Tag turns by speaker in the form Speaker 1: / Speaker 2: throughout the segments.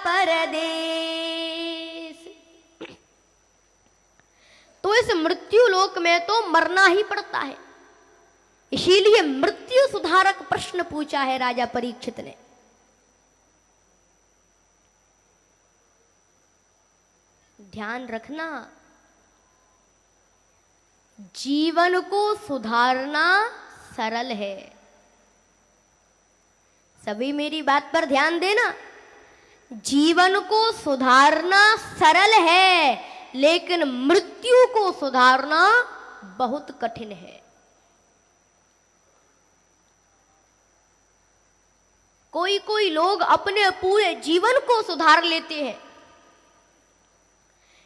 Speaker 1: परदेश। तो इस मृत्यु लोक में तो मरना ही पड़ता है, इसीलिए मृत्यु सुधारक प्रश्न पूछा है राजा परीक्षित ने। ध्यान रखना, जीवन को सुधारना सरल है। सभी मेरी बात पर ध्यान देना, जीवन को सुधारना सरल है, लेकिन मृत्यु को सुधारना बहुत कठिन है। कोई कोई लोग अपने पूरे जीवन को सुधार लेते हैं,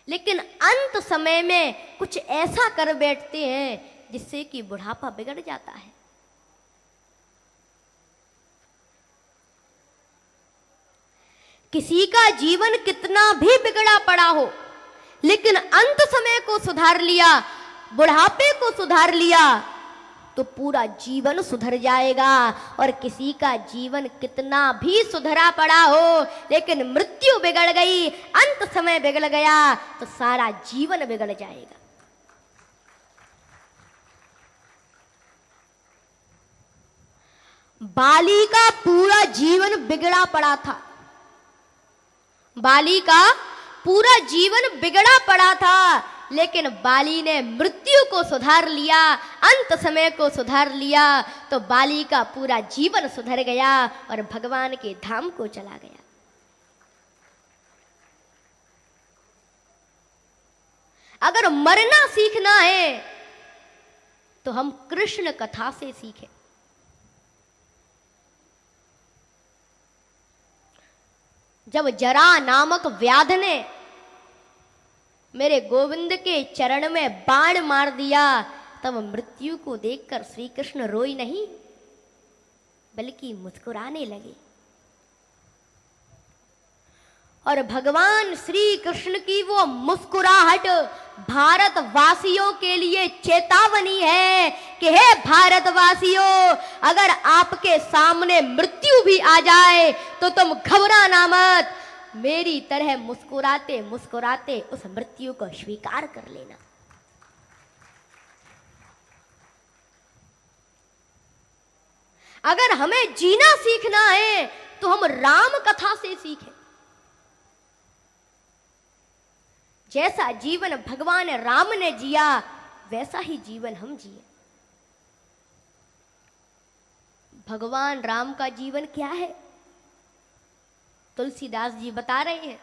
Speaker 1: लेकिन अंत समय में कुछ ऐसा कर बैठते हैं जिससे कि बुढ़ापा बिगड़ जाता है। किसी का जीवन कितना भी बिगड़ा पड़ा हो, लेकिन अंत समय को सुधार लिया, बुढ़ापे को सुधार लिया, तो पूरा जीवन सुधर जाएगा। और किसी का जीवन कितना भी सुधरा पड़ा हो, लेकिन मृत्यु बिगड़ गई, अंत समय बिगड़ गया, तो सारा जीवन बिगड़ जाएगा। बाली का पूरा जीवन बिगड़ा पड़ा था, बाली का पूरा जीवन बिगड़ा पड़ा था, लेकिन बाली ने मृत्यु को सुधार लिया, अंत समय को सुधार लिया, तो बाली का पूरा जीवन सुधर गया और भगवान के धाम को चला गया। अगर मरना सीखना है तो हम कृष्ण कथा से सीखें। जब जरा नामक व्याध ने मेरे गोविंद के चरण में बाण मार दिया, तब मृत्यु को देखकर श्री कृष्ण रोए नहीं, बल्कि मुस्कुराने लगे। और भगवान श्री कृष्ण की वो मुस्कुराहट भारतवासियों के लिए चेतावनी है कि हे भारतवासियों, अगर आपके सामने मृत्यु भी आ जाए तो तुम घबराना मत, मेरी तरह मुस्कुराते मुस्कुराते उस मृत्यु को स्वीकार कर लेना। अगर हमें जीना सीखना है तो हम राम कथा से सीखें। जैसा जीवन भगवान राम ने जिया, वैसा ही जीवन हम जिए। भगवान राम का जीवन क्या है, तुलसीदास जी बता रहे हैं।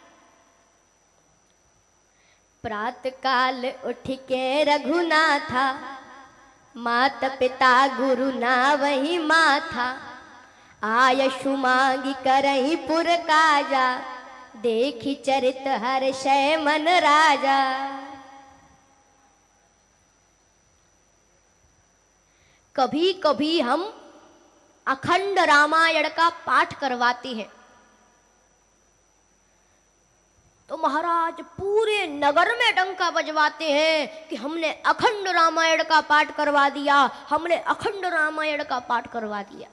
Speaker 1: प्रातः काल उठ के रघुनाथा, माता पिता गुरु ना वही माथा, आयशु मांगी करही पुर काजा, देखी चरित हर्षय मन राजा। कभी कभी हम अखंड रामायण का पाठ करवाते हैं तो महाराज पूरे नगर में डंका बजवाते हैं कि हमने अखंड रामायण का पाठ करवा दिया, हमने अखंड रामायण का पाठ करवा दिया।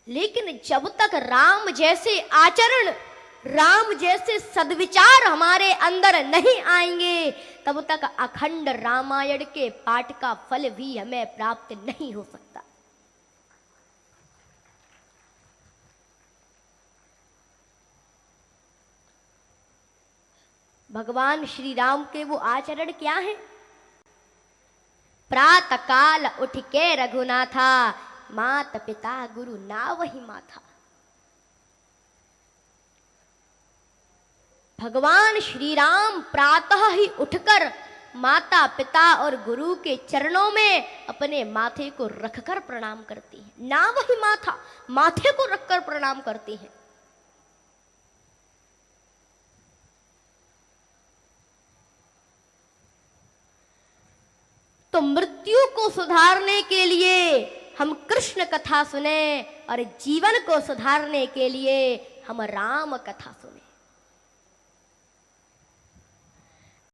Speaker 1: लेकिन जब तक राम जैसे आचरण, राम जैसे सद्विचार हमारे अंदर नहीं आएंगे, तब तक अखंड रामायण के पाठ का फल भी हमें प्राप्त नहीं हो सकता। भगवान श्री राम के वो आचरण क्या है? प्रातः काल उठ के रघुनाथा, माता पिता गुरु ना वही माथा। भगवान श्री राम प्रातः ही उठकर माता पिता और गुरु के चरणों में अपने माथे को रखकर प्रणाम करती हैं। ना वही माथा, माथे को रखकर प्रणाम करती हैं। तो मृत्यु को सुधारने के लिए हम कृष्ण कथा सुने और जीवन को सुधारने के लिए हम राम कथा सुने।